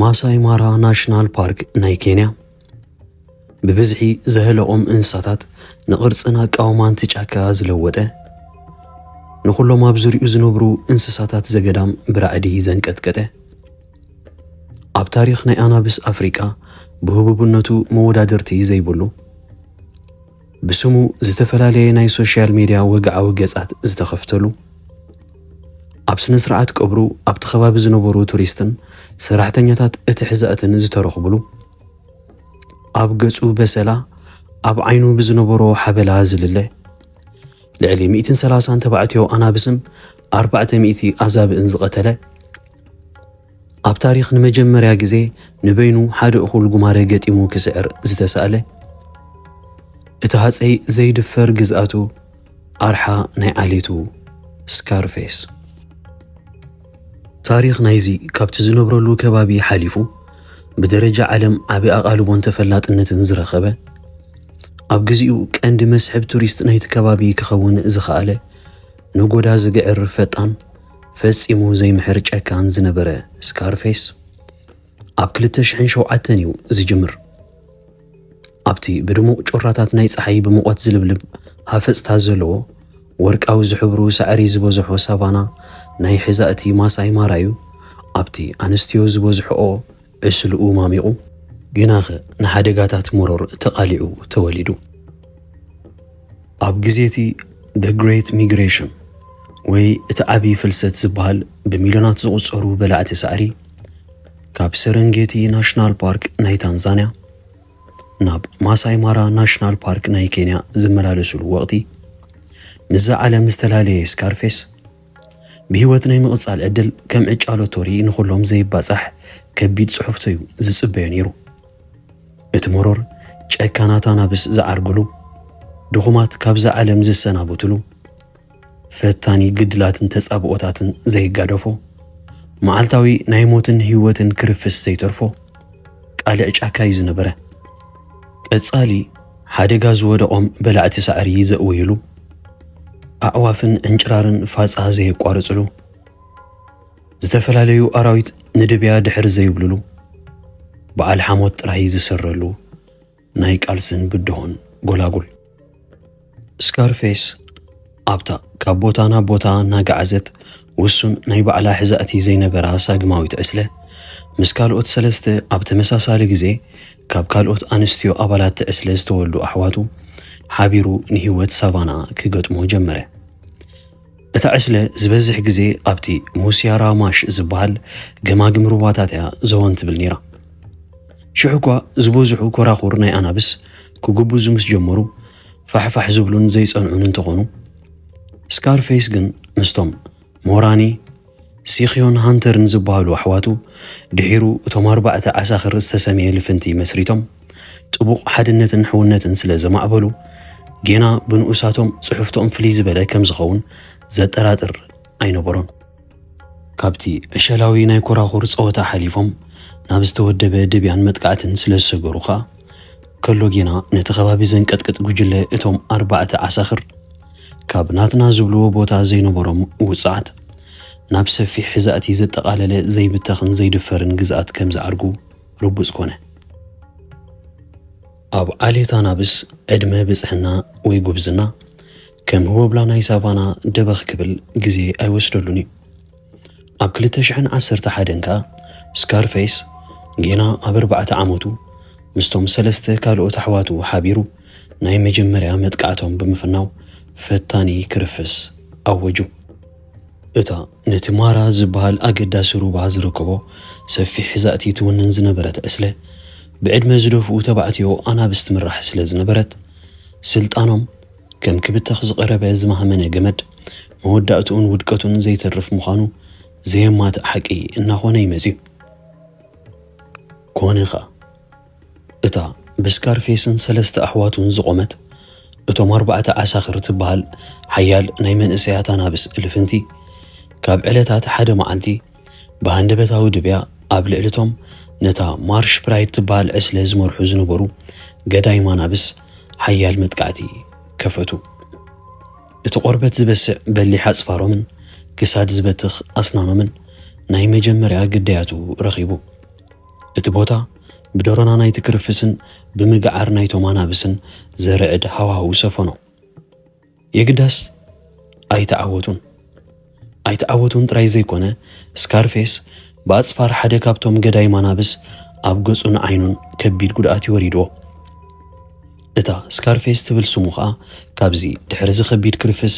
ማሳይ ማራ ናሽናል ፓርክ ናይ ኬንያ ብብዝሒ ዘህለኦም እንስሳታት ንቅርጽና ቃውማንቲ ጫካ ዝለወጠ ንኹሎም ኣብ ዙርኡ ዝነብሩ እንስሳታት ዘገዳም ብራዕዲ ዘንቀጥቀጠ ኣብ ታሪኽ ናይ ኣናብስ ኣፍሪቃ ብህቡብነቱ መወዳደርቲ ዘይብሉ ብስሙ ዝተፈላለየ ናይ ሶሻል ሚድያ ወግዓዊ ገጻት ዝተኸፍተሉ ኣብ ስነ ስርዓት ቀብሩ ኣብቲ ከባቢ ዝነበሩ ቱሪስትን ሰራሕተኛታት እቲ ሕዛእትን ዝተረኽብሉ ኣብ ገጹ በሰላ ኣብ ዓይኑ ብዝነበሮ ሓበላ ዝልለ ልዕሊ 130 ተባዕትዮ ኣናብስን 400 ኣዛብእን ዝቐተለ ኣብ ታሪኽ ንመጀመርያ ግዜ ንበይኑ ሓደ እኹል ጉማረ ገጢሙ ክስዕር ዝተሳእለ እቲ ሃፀይ ዘይድፈር ግዝኣቱ ኣርሓ ናይ ዓሌቱ ስካርፌስ ታሪኽ ናይዚ ካብቲ ዝነብረሉ ከባቢ ሓሊፉ ብደረጃ ዓለም ዓቢ ኣቓልቦን ተፈላጥነትን ዝረኸበ ኣብ ግዚኡ ቀንዲ መስሕብ ቱሪስት ናይቲ ከባቢ ክኸውን ዝኸኣለ ንጎዳ ዝግዕር ፈጣን ፈጺሙ ዘይምሕር ጨካን ዝነበረ ስካርፌስ ኣብ 2007 እዩ ዝጅምር ኣብቲ ብድሙቕ ጮራታት ናይ ፀሓይ ብሙቐት ዝልብልብ ሃፈፅታ ዘለዎ ወርቃዊ ዝሕብሩ ሳዕሪ ዝበዝሖ ሳቫና ናይ ሕዛእቲ ማሳይ ማራ እዩ ኣብቲ ኣንስትዮ ዝበዝሕኦ ዕስልኡ ማሚቑ ግናኸ ንሓደጋታት መሮር ተቓሊዑ ተወሊዱ ኣብ ግዜቲ ደ ግሬት ሚግሬሽን ወይ እቲ ዓብዪ ፍልሰት ዝበሃል ብሚልዮናት ዝቑፀሩ በላዕቲ ሳዕሪ ካብ ሰረንጌቲ ናሽናል ፓርክ ናይ ታንዛንያ ናብ ማሳይ ማራ ናሽናል ፓርክ ናይ ኬንያ ዝመላለሱሉ ወቕቲ ምዛ ዓለም ዝተላለየ ስካርፌስ ብህይወት ናይ ምቕጻል ዕድል ከም ዕጫ ሎቶሪ ንኹሎም ዘይባጻሕ ከቢድ ጽሑፍቶ እዩ ዝጽበዮ ነይሩ እቲ መሮር ጨካናት ኣናብስ ዝዓርግሉ ድኹማት ካብዛ ዓለም ዝሰናበትሉ ፈታኒ ግድላትን ተጻብኦታትን ዘይጋደፎ መዓልታዊ ናይ ሞትን ህይወትን ክርፍስ ዘይተርፎ ቃልዕ ጫካ እዩ ዝነበረ ቀጻሊ ሓደጋ ዝወደቖም በላዕቲ ሳዕሪ ዘእወይሉ ኣዕዋፍን ዕንጭራርን ፋጻ ዘየቋርጽሉ ዝተፈላለዩ ኣራዊት ንድብያ ድሕር ዘይብልሉ በዓል ሓሞት ጥራይ ዝሰረሉ ናይ ቃልስን ብድሆን ጎላጉል ስካርፌስ ኣብታ ካብ ቦታ ናብ ቦታ እናጋዓዘት ውሱን ናይ ባዕላ ሕዛእቲ ዘይነበራ ሳግማዊት ዕስለ ምስ ካልኦት ሰለስተ ኣብ ተመሳሳሊ ግዜ ካብ ካልኦት ኣንስትዮ ኣባላት ዕስለ ዝተወልዱ ኣሕዋቱ ሓቢሩ ንህይወት ሳቫና ክገጥሞ ጀመረ እታ ዕስለ ዝበዝሕ ግዜ ኣብቲ ሙስያራ ማሽ ዝበሃል ገማግም ሩባታት እያ ዘወን ትብል ነይራ ሽዑ እኳ ዝበዝሑ ኮራኹር ናይ ኣናብስ ክጉብዙ ምስ ጀመሩ ፋሕፋሕ ዝብሉን ዘይጸንዑን እንተኾኑ ስካርፌስ ግን ምስቶም ሞራኒ ሲኽዮን ሃንተርን ዝበሃሉ ኣሕዋቱ ድሒሩ እቶም 4 ዓሳኽር ዝተሰመየ ልፍንቲ መስሪቶም ጥቡቕ ሓድነትን ሕውነትን ስለ ዘማዕበሉ ጌና ብንኡሳቶም ጽሑፍቶም ፍልይ ዝበለ ከም ዝኸውን ዘጠራጥር ኣይነበሮን ካብቲ ዕሸላዊ ናይ ኮራኹር ፀወታ ሓሊፎም ናብ ዝተወደበ ድብያን መጥቃዕትን ስለ ዝሰገሩ ኸኣ ከሎ ጌና ነቲ ከባቢ ዘንቀጥቅጥ ጉጅለ እቶም 4 ዓሳኽር ካብ ናትና ዝብልዎ ቦታ ዘይነበሮም ውፅዓት ናብ ሰፊሕ ሕዛእቲ ዘጠቓለለ ዘይብተኽን ዘይድፈርን ግዝኣት ከም ዝዓርጉ ርቡፅ ኮነ ኣብ ዓሌት ኣናብስ ዕድመ ብፅሕና ወይ ጉብዝና ከም ህወብላ ናይ ሳቫና ደበኽ ክብል ግዜ ኣይወስደሉን እዩ ኣብ 2011 ከዓ ስካርፌስ ጌና ኣብ 4 ዓመቱ ምስቶም 3 ካልኦት ኣሕዋቱ ሓቢሩ ናይ መጀመርያ መጥቃዕቶም ብምፍናው ፈታኒ ክርፍስ ኣወጁ እታ ነቲ ማራ ዝበሃል ኣገዳሲ ሩባ ዝረከቦ ሰፊሕ ሕዛእቲ ትውንን ዝነበረት ዕስለ ብዕድመ ዝደፍኡ ተባዕትዮ ኣናብስ ትምራሕ ስለ ዝነበረት ስልጣኖም ከም ክብተኽ ዝቐረበ ዝማህመነ ገመድ መወዳእቱን ውድቀቱን ዘይተርፍ ምዃኑ ዘየማትእ ሓቂ እናኾነ ይመጽዩ ኮነ ኸኣ እታ ብስካርፌስን 3 ኣሕዋቱን ዝቖመት እቶም 4 ዓሳኽር ትበሃል ሓያል ናይ መንእሰያት ኣናብስ እልፍንቲ ካብ ዕለታት ሓደ መዓልቲ ብሃንደበታዊ ድብያ ኣብ ልዕልቶም ነታ ማርሽ ፕራይድ ትበሃል ዕስለ ዝመርሑ ዝነበሩ ገዳይ ኣናብስ ሓያል መጥቃዕቲ ከፈቱ እቲ ቆርበት ዝበስዕ በሊሕ ኣጽፋሮምን ክሳድ ዝበትኽ ኣስናኖምን ናይ መጀመርያ ግዳያቱ ረኺቡ اتبوتا بدورنا نايت كرفسن بمقعر نايتو مانابسن زرعد هواهو سفنو يقداس ኣይተዓወቱን ጥራይ ዘይኮነ ስካርፌስ ብኣጽፋር ሓደ ካብቶም ገዳይ ማናብስ ኣብ ገጹን ዓይኑን ከቢድ ጉድኣት ይወሪድዎ። እታ ስካርፌስ ትብል ስሙ ከዓ ካብዚ ድሕሪ ዝኸቢድ ክርፍስ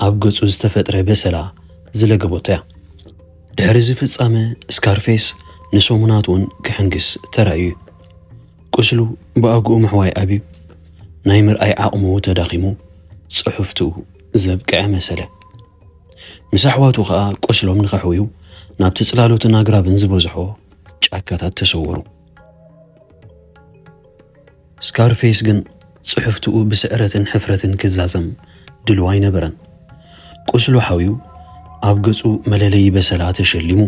ኣብ ገጹ ዝተፈጥረ በሰላ ዝለገቦቶ እያ። ድሕሪ ዝፍጻመ ስካርፌስ ንሰሙናት እውን ክሕንግስ ተራእዩ። ቁስሉ ብኣግኡ ምሕዋይ ኣብዩ፣ ናይ ምርኣይ ዓቕሙ ተዳኺሙ፣ ጽሑፍቱ ዘብቅዐ መሰለ። ምስ ኣሕዋቱ ከዓ ቆስሎም ንኸሕውዩ ናብቲ ጽላሎትን ኣግራብን ዝበዝሖ ጫካታት ተሰወሩ። ስካርፌስ ግን ጽሑፍትኡ ብስዕረትን ሕፍረትን ክዛዘም ድልዋ ኣይነበረን። ቁስሉ ሓውዩ ኣብ ገጹ መለለይ በሰላ ተሸሊሙ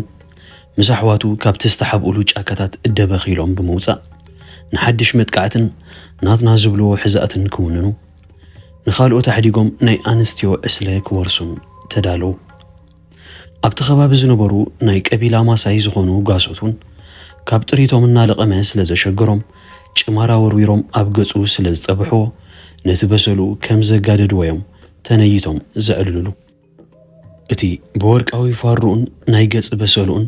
ምስ ኣሕዋቱ ካብቲ ዝተሓብኡሉ ጫካታት እደበኺሎም ብምውፃእ ንሓድሽ መጥቃዕትን ናትና ዝብልዎ ሕዛእትን ክውንኑ ንኻልኦት ኣሕዲጎም ናይ ኣንስትዮ ዕስለ ክወርሱን ተዳለዉ። ኣብቲ ከባቢ ዝነበሩ ናይ ቀቢላ ማሳይ ዝኾኑ ጓሶትን ካብ ጥሪቶም እናለቐመ ስለ ዘሸገሮም ጭማራ ወርዊሮም ኣብ ገጹ ስለ ዝጠብሕዎ ነቲ በሰሉ ከም ዘጋደድወዮም ተነይቶም ዘዕልልሉ። እቲ ብወርቃዊ ፋሩኡን ናይ ገጽ በሰሉኡን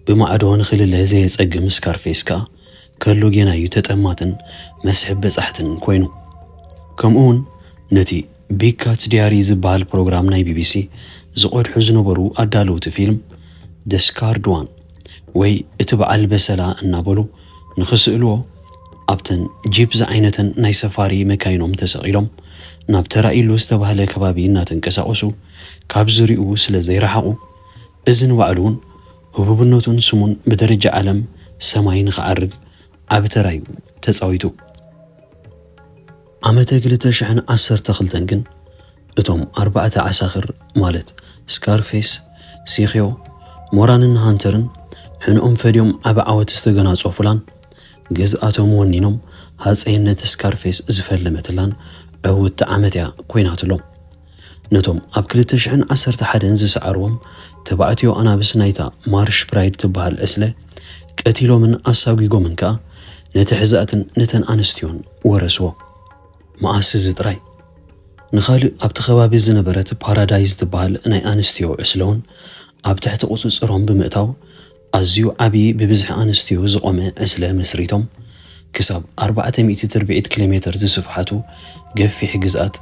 ብማዕዶ ንኽልለ ዘየጸግም ስካርፌስ ከዓ ከሎ ጌናዩ ተጠማትን መስሕብ በጻሕትን ኮይኑ ከምኡውን ነቲ ቢግ ካትስ ዲያሪ ዝበሃል ፕሮግራም ናይ ቢቢሲ ዝቆድሑ ዝነበሩ ኣዳለውቲ ፊልም ደ ስካርድ ዋን ወይ እቲ በዓል በሰላ እናበሉ ንኽስእልዎ ኣብተን ጂፕ ዝዓይነተን ናይ ሰፋሪ መካይኖም ተሰቒሎም ናብ ተራኢሉ ዝተባህለ ከባቢ እናተንቀሳቐሱ ካብ ዝሪኡ ስለ ዘይረሓቑ እዚ ንባዕሉ እውን ህቡብነቱን ስሙን ብደረጃ ዓለም ሰማይ ንኽዓርግ ዓብ ተራዩ ተፃዊቱ። ዓመተ 2012 ግን እቶም 4 ዓሳኽር ማለት ስካርፌስ፣ ሲኽዮ፣ ሞራንን ሃንተርን ሕንኦም ፈድዮም ዓብ ዓወት ዝተገናጸፉላን ገዝኣቶም ወኒኖም ሃፀይነት ስካርፌስ ዝፈለመትላን ዕውቲ ዓመት እያ ኮይናትሎም። ነቶም ኣብ 2011 ዝሰዓርዎም ተባዕትዮ ኣናብስ ናይታ ማርሽ ፕራይድ ትበሃል ዕስለ ቀቲሎምን ኣሳጒጎምን ከዓ ነቲ ሕዛእትን ነተን ኣንስትዮን ወረስዎ። መዓስ እዚ ጥራይ ንኻልእ ኣብቲ ከባቢ ዝነበረት ፓራዳይዝ ትበሃል ናይ ኣንስትዮ ዕስለውን ኣብ ትሕቲ ቁፅፅሮም ብምእታው ኣዝዩ ዓብዪ ብብዝሒ ኣንስትዮ ዝቖመ ዕስለ መስሪቶም ክሳብ 400 ትርብዒት ኪሎ ሜትር ዝስፍሓቱ ገፊሕ ግዝኣት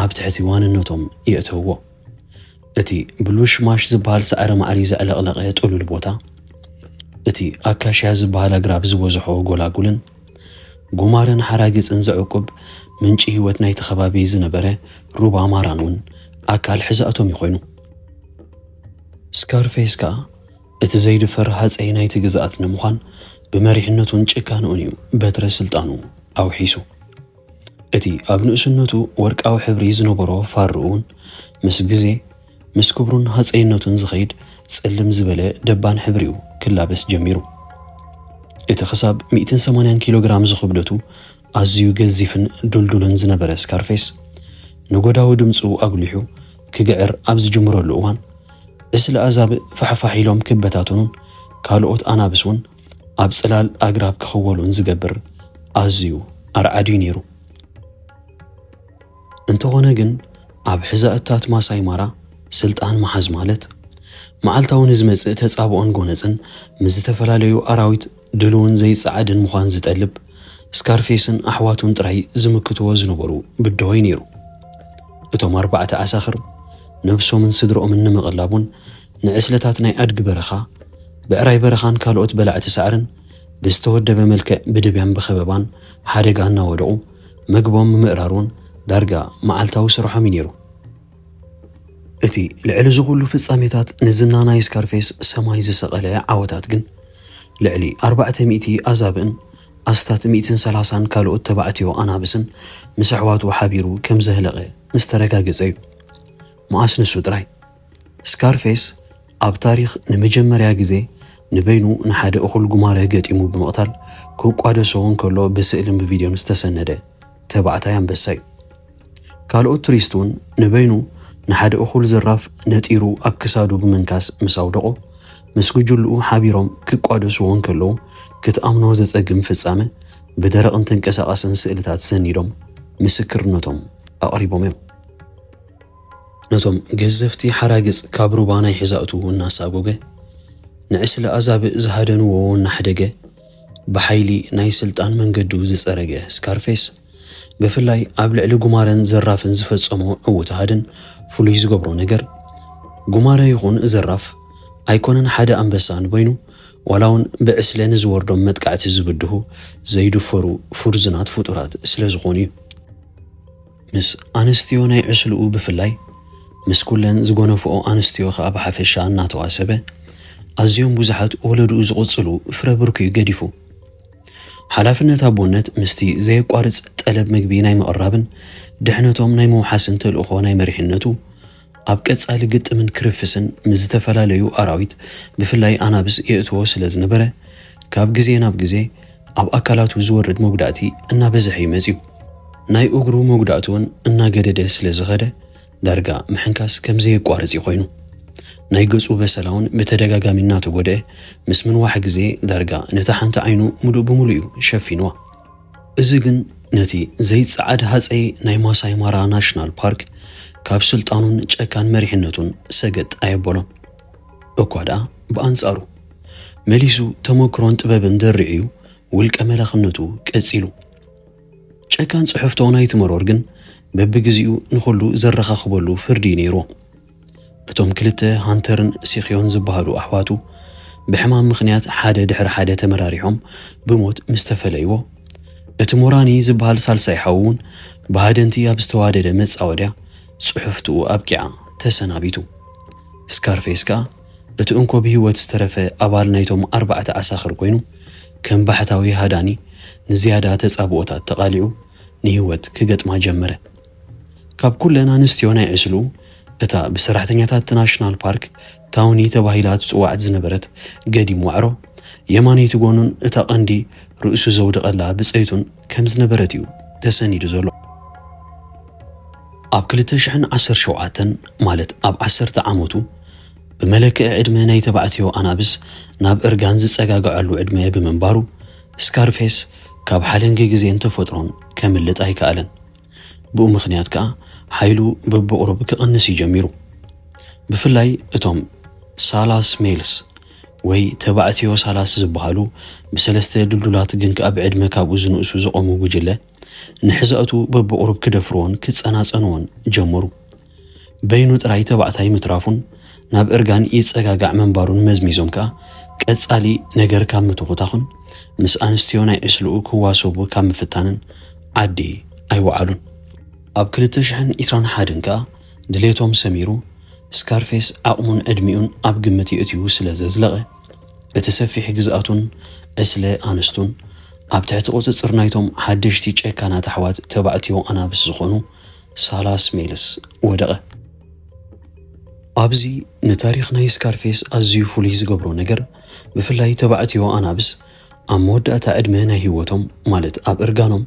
ኣብ ትሕቲ ዋንነቶም የእተውዎ። እቲ ብሉሽ ማሽ ዝበሃል ሳዕሪ ማዕሪ ዘዕለቕለቐ ጥሉል ቦታ፣ እቲ ኣካሽያ ዝበሃል ኣግራብ ዝበዝሖ ጎላጉልን ጉማረን ሓራግፅን ዘዕቁብ ምንጪ ህይወት ናይቲ ከባቢ ዝነበረ ሩባ ማራን እውን ኣካል ሕዛእቶም ይኾይኑ። ስካርፌስ ከዓ እቲ ዘይድፈር ሃፀይ ናይቲ ግዝኣት ንምዃን ብመሪሕነቱን ጭካንኡን እዩ በትረ ስልጣኑ ኣውሒሱ። እቲ ኣብ ንእስነቱ ወርቃዊ ሕብሪ ዝነበሮ ፋርኡን ምስ ግዜ ምስ ክብሩን ሃፀይነቱን ዝኸይድ ጽልም ዝበለ ደባን ሕብሪኡ ክላበስ ጀሚሩ። እቲ ክሳብ 180 ኪሎ ግራም ዝኽብደቱ ኣዝዩ ገዚፍን ዱልዱልን ዝነበረ ስካርፌስ ንጎዳዊ ድምፁ ኣጉሊሑ ክግዕር ኣብ ዝጅምረሉ እዋን ዕስለ ኣዛብእ ፋሕፋሒሎም ክበታተኑን ካልኦት ኣናብስ እውን ኣብ ጽላል ኣግራብ ክኽወሉን ዝገብር ኣዝዩ ኣርዓድዩ ነይሩ። እንተኾነ ግን ኣብ ሕዛእታት ማሳይ ማራ ስልጣን መሓዝ ማለት መዓልታዊ ንዝመጽእ ተጻብኦን ጎነፅን ምስ ዝተፈላለዩ ኣራዊት ድልውን ዘይጸዓድን ምዃን ዝጠልብ ስካርፌስን ኣሕዋቱን ጥራይ ዝምክትዎ ዝነበሩ ብድሆይ ነይሩ። እቶም 4 ዓሳኽር ነብሶምን ስድሮኦምን ንምቕላቡን ንዕስለታት ናይ ኣድጊ በረኻ ብዕራይ በረኻን ካልኦት በላዕቲ ሳዕርን ብዝተወደበ መልክዕ ብድብያን ብኸበባን ሓደጋ እናወደቑ መግቦም ምምእራሩን ዳርጋ መዓልታዊ ስርሖም ነይሩ። እቲ ልዕሊ ዝኹሉ ፍጻሜታት ንዝና ናይ ስካርፌስ ሰማይ ዝሰቐለ ዓወታት ግን ልዕሊ 400 ኣዛብእን ኣስታት 130 ካልኦት ተባዕትዮ ኣናብስን ምስ ኣሕዋቱ ሓቢሩ ከም ዘህለቐ ምስ ተረጋገፀ እዩ። መዓስ ንሱ ጥራይ ስካርፌስ ኣብ ታሪኽ ንመጀመርያ ግዜ ንበይኑ ንሓደ እኹል ጉማረ ገጢሙ ብምቕታል ክቋደሶውን ከሎ ብስእልን ብቪድዮን ዝተሰነደ ተባዕታይ ኣንበሳ እዩ። ካልኦት ቱሪስት እውን ንበይኑ ንሓደ እኹል ዝራፍ ነጢሩ ኣብ ክሳዱ ብምንካስ ምስ ኣውደቆ ምስ ጉጅልኡ ሓቢሮም ክቋደስዎን ከለዉ ክትኣምኖ ዘጸግም ፍጻመ ብደረቕን ተንቀሳቓስን ስእልታት ሰኒዶም ምስክርነቶም ኣቕሪቦም እዮም። ነቶም ገዘፍቲ ሓራግጽ ካብ ሩባ ናይ ሒዛእቱ እናሳጎገ ንዕስለ ኣዛብእ ዝሃደንዎ እናሕደገ ብሓይሊ ናይ ስልጣን መንገዱ ዝጸረገ ስካርፌስ ብፍላይ ኣብ ልዕሊ ጉማረን ዘራፍን ዝፈጸሞ ዕውትሃድን ፍሉይ ዝገብሮ ነገር ጉማረ ይኹን ዘራፍ ኣይኮነን ሓደ ኣንበሳን ኮይኑ ዋላውን ብዕስለ ንዝወርዶም መጥቃዕቲ ዝብድሁ ዘይድፈሩ ፍርዝናት ፍጡራት ስለ ዝኾኑ እዩ። ምስ ኣንስትዮ ናይ ዕስልኡ ብፍላይ ምስ ኩለን ዝጎነፍኦ ኣንስትዮ ከዓ ብሓፈሻ እናተዋሰበ ኣዝዮም ብዙሓት ወለድኡ ዝቕጽሉ ፍረ ብርኪዩ ገዲፉ ሓላፍነት ኣቦነት ምስቲ ዘየቋርጽ ጠለብ ምግቢ ናይ ምቕራብን ድሕነቶም ናይ መውሓስን ተልእኾ ናይ መሪሕነቱ ኣብ ቀጻሊ ግጥምን ክርፍስን ምስ ዝተፈላለዩ ኣራዊት ብፍላይ ኣናብስ የእትዎ ስለ ዝነበረ ካብ ግዜ ናብ ግዜ ኣብ ኣካላቱ ዝወርድ መጉዳእቲ እናበዝሐ ይመጽዩ። ናይ እግሩ መጉዳእቲ እውን እናገደደ ስለ ዝኸደ ዳርጋ ምሕንካስ ከም ዘየቋርጽ ኮይኑ ናይ ገጹ በሰላውን ብተደጋጋሚ እናተጎድአ ምስ ምንዋሕ ግዜ ዳርጋ ነታ ሓንቲ ዓይኑ ሙሉእ ብምሉእ እዩ ሸፊንዋ። እዚ ግን ነቲ ዘይጸዓድ ሃፀይ ናይ ማሳይ ማራ ናሽናል ፓርክ ካብ ስልጣኑን ጨካን መሪሕነቱን ሰገጥ ኣየበሎም እኳ ደኣ ብኣንጻሩ መሊሱ ተመክሮን ጥበብን ደርዕዩ ውልቀ መላኽነቱ ቀጺሉ ጨካን ጽሑፍቶ ናይቲ መሮር ግን በብግዚኡ ንኹሉ ዘረኻኽበሉ ፍርዲ ነይሩ። እቶም ክልተ ሃንተርን ሲኽዮን ዝበሃሉ ኣሕዋቱ ብሕማም ምኽንያት ሓደ ድሕሪ ሓደ ተመራሪሖም ብሞት ምስ ተፈለይዎ እቲ ሞራኒ ዝበሃል ሳልሳይ ሓውን ብሃደንቲ ኣብ ዝተዋደደ መጻወድያ ጽሑፍትኡ ኣብቂዓ ተሰናቢቱ። ስካርፌስ ከዓ እቲ እንኮ ብህይወት ዝተረፈ ኣባል ናይቶም 4 ዓሳኽር ኮይኑ ከም ባሕታዊ ሃዳኒ ንዝያዳ ተጻብኦታት ተቓሊዑ ንህይወት ክገጥማ ጀመረ። ካብ ኩለን ኣንስትዮ ናይ ዕስሉ እታ ብሰራሕተኛታት ናሽናል ፓርክ ታውኒ ተባሂላ ትጽዋዕ ዝነበረት ገዲም ዋዕሮ የማነይቲ ጎኑን እታ ቀንዲ ርእሱ ዘውድቐላ ብፀይቱን ከም ዝነበረት እዩ ተሰኒዱ ዘሎ። ኣብ 2017 ማለት ኣብ 10 ዓመቱ ብመለክዕ ዕድመ ናይ ተባዕትዮ ኣናብስ ናብ እርጋን ዝጸጋግዐሉ ዕድመ ብምንባሩ ስካርፌስ ካብ ሓለንጊ ግዜን ተፈጥሮን ከምልጥ ኣይከኣለን። ብኡ ምኽንያት ከዓ ሓይሉ በብቁሩብ ክቕንስ ይጀሚሩ። ብፍላይ እቶም ሳላስ ሜልስ ወይ ተባዕትዮ ሳላስ ዝበሃሉ ብሰለስተ ድልዱላት ግን ኣብ ዕድመ ካብኡ ዝንእሱ ዝቆሙ ጉጅለ ንሕዛእቱ በብቁሩብ ክደፍርዎን ክጸናጸንዎን ጀመሩ። በይኑ ጥራይ ተባዕታይ ምትራፉን ናብ እርጋን ይጸጋጋዕ መንባሩን መዝሚዞም ከዓ ቀጻሊ ነገር ካብ ምትኹታኹን ምስ ኣንስትዮ ናይ ዕስልኡ ክዋሰቡ ካብ ምፍታንን ዓዲ ኣይወዓሉን። ኣብ 2021 ከዓ ድሌቶም ሰሚሩ ስካርፌስ ዓቕሙን ዕድሚኡን ኣብ ግምት የእትዩ ስለ ዘዝለቐ እቲ ሰፊሕ ግዝኣቱን ዕስለ ኣንስቱን ኣብ ትሕቲ ቁፅፅር ናይቶም ሓደሽቲ ጨካናት ኣሕዋት ተባዕትዮ ኣናብስ ዝኾኑ ሳላስ ሜልስ ወደቐ። ኣብዚ ንታሪኽ ናይ ስካርፌስ ኣዝዩ ፍሉይ ዝገብሮ ነገር ብፍላይ ተባዕትዮ ኣናብስ ኣብ መወዳእታ ዕድመ ናይ ህይወቶም ማለት ኣብ እርጋኖም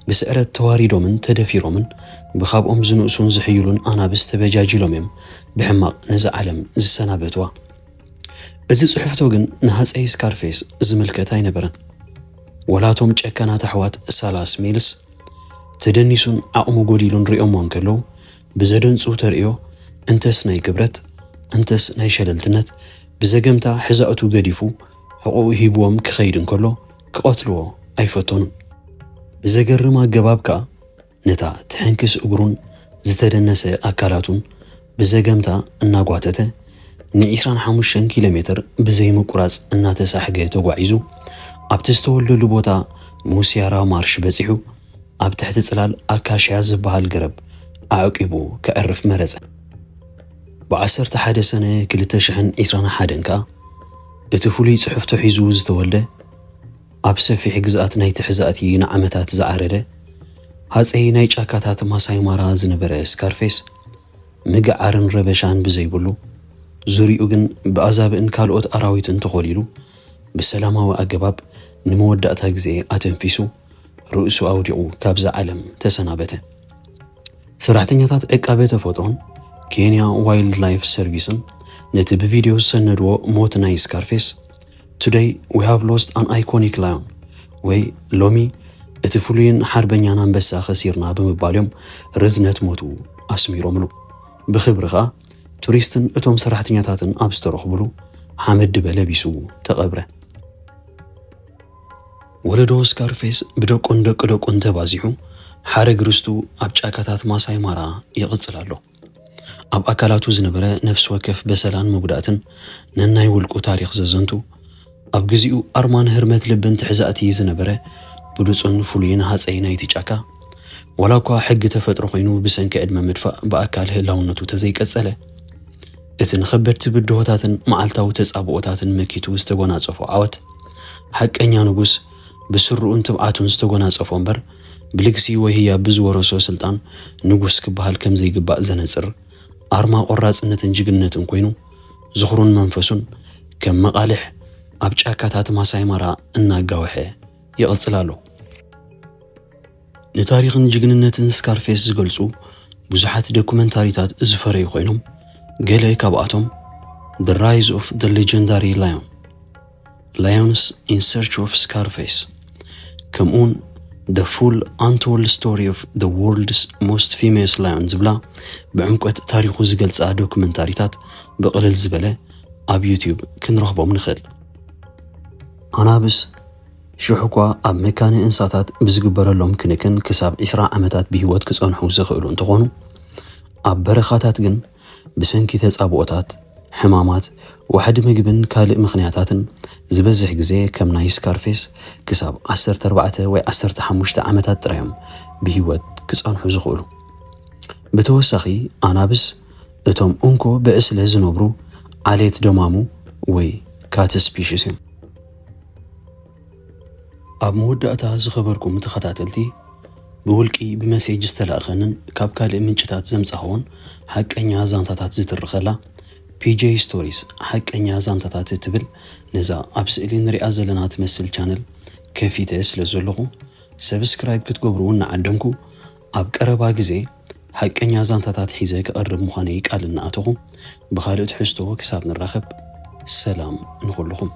ብስዕረት ተዋሪዶምን ተደፊሮምን ብኻብኦም ዝንእሱን ዝሕይሉን ኣናብስ ተበጃጅሎም እዮም ብሕማቕ ነዚ ዓለም ዝሰናበትዋ። እዚ ጽሑፍቶ ግን ንሃፀይ ስካርፌስ ዝምልከት ኣይነበረን። ወላቶም ጨካናት ኣሕዋት ሳላስ ሜልስ ተደኒሱን ዓቕሙ ጎዲሉን ሪኦሞ እንከለዉ ብዘደንፁ ተርእዮ እንተስ ናይ ክብረት እንተስ ናይ ሸለልትነት ብዘገምታ ሕዛእቱ ገዲፉ ሕቁኡ ሂብዎም ክኸይድ እንከሎ ክቐትልዎ ኣይፈተኑን። ብዘገርም ኣገባብ ከዓ ነታ ትሕንክስ እግሩን ዝተደነሰ ኣካላቱን ብዘገምታ እናጓተተ ን25 ኪሎ ሜትር ብዘይምቁራጽ እናተሳሕገ ተጓዒዙ ኣብቲ ዝተወለሉ ቦታ ሙስያራ ማርሽ በፂሑ ኣብ ትሕቲ ጽላል ኣካሽያ ዝበሃል ገረብ ኣዕቂቡ ክዕርፍ መረጸ። ብ11 ሰነ 2021 ከዓ እቲ ፍሉይ ጽሑፍቶ ሒዙ ዝተወልደ ኣብ ሰፊሕ ግዝኣት ናይ ትሕዛእቲ ንዓመታት ዝዓረደ ሃፀይ ናይ ጫካታት ማሳይ ማራ ዝነበረ ስካርፌስ ምግዓርን ረበሻን ብዘይብሉ ዙርኡ ግን ብኣዛብእን ካልኦት ኣራዊትን ተኸሊሉ ብሰላማዊ ኣገባብ ንመወዳእታ ግዜ ኣተንፊሱ ርእሱ ኣውዲቑ ካብዛ ዓለም ተሰናበተ። ሰራሕተኛታት ዕቃበ ተፈጥሮን ኬንያ ዋይልድ ላይፍ ሰርቪስን ነቲ ብቪድዮ ዝሰነድዎ ሞት ናይ ስካርፌስ Today we have lost an iconic lion. ወይ ሎሚ እቲ ፍሉይን ሓርበኛን አንበሳ ኸሲርና ብምባልዮም ርዝነት ሞቱ ኣስሚሮምሉ ብኽብሪ ኸኣ ቱሪስትን እቶም ሰራሕተኛታትን ኣብ ዝተረኽብሉ ሓመድ በለቢሱ ተቐብረ ወለዶ ስካርፌስ ብደቆን ደቆን ተባዚሑ ሓረግ ርስቱ ኣብ ጫካታት ማሳይ ማራ ይቕጽል ኣሎ ኣብ ኣካላቱ ዝነበረ ነፍሲ ወከፍ በሰላን መጉዳእትን ነናይ ውልቁ ታሪኽ ዘዘንቱ ኣብ ግዚኡ ኣርማን ህርመት ልብን ትሕዛእቲ ዝነበረ ብሉጽን ፍሉይን ሃፀይ ናይቲ ጫካ ወላ እኳ ሕጊ ተፈጥሮ ኮይኑ ብሰንኪ ዕድመ ምድፋእ በኣካል ህላውነቱ ተዘይቀጸለ እቲ ንኸበድቲ ብድሆታትን መዓልታዊ ተጻብኦታትን መኪቱ ዝተጎናጸፎ ዓወት ሓቀኛ ንጉስ ብስሩኡን ትብዓቱን ዝተጎናጸፎ እምበር ብልግሲ ወይ ህያብ ብዝወረሶ ስልጣን ንጉስ ክበሃል ከም ዘይግባእ ዘነጽር ኣርማ ቆራጽነትን ጅግንነትን ኮይኑ ዝኽሩን መንፈሱን ከም መቓልሕ ኣብ ጫካታት ማሳይ ማራ እናጋወሐ ይቕጽል ኣሎ ንታሪኽን ጅግንነትን ስካርፌስ ዝገልጹ ብዙሓት ዶኩመንታሪታት ዝፈረዩ ኮይኖም ገለ ካብኣቶም The Rise of the Legendary Lion, Lions in Search of Scarface, ከምኡን The Full Untold Story of the World's Most Famous Lion ዝብላ ብዕምቆት ታሪኹ ዝገልጻ ዶኩመንታሪታት ብቕልል ዝበለ ኣብ ዩቲዩብ ክንረኽቦም ንኽእል ኣናብስ ሽሑኳ ኣብ መካነ እንስሳታት ብዝግበረሎም ክንክን ክሳብ 20 ዓመታት ብህይወት ክጸንሑ ዝኽእሉ እንትኾኑ ኣብ በረኻታት ግን ብሰንኪ ተጻብኦታት ሕማማት ዋሕዲ ምግብን ካልእ ምኽንያታትን ዝበዝሕ ግዜ ከም ናይ ስካርፌስ ክሳብ 14 ወይ 15 ዓመታት ጥራዮም ብህይወት ክጸንሑ ዝኽእሉ ብተወሳኺ ኣናብስ እቶም እንኮ ብዕስለ ዝነብሩ ዓሌት ደማሙ ወይ ካት ስፒሽስ እዮም ኣብ መወዳእታ ዝኸበርኩም ተኸታተልቲ ብውልቂ ብመሴጅ ዝተላእኸንን ካብ ካልእ ምንጭታት ዘምጻኽዎን ሓቀኛ ዛንታታት ዝትርከላ PJ Stories ሓቀኛ ዛንታታት ትብል ነዛ ኣብ ስእሊ ንሪኣ ዘለና ትመስል ቻነል ከፊተ ስለ ዘለኹ ሰብስክራይብ ክትገብሩ እናዓደምኩ ኣብ ቀረባ ግዜ ሓቀኛ ዛንታታት ሒዘ ክቐርብ ምዃነይ ቃል እናኣተኹ ብኻልእ ትሕዝቶ ክሳብ ንራኸብ ሰላም ንኹልኹም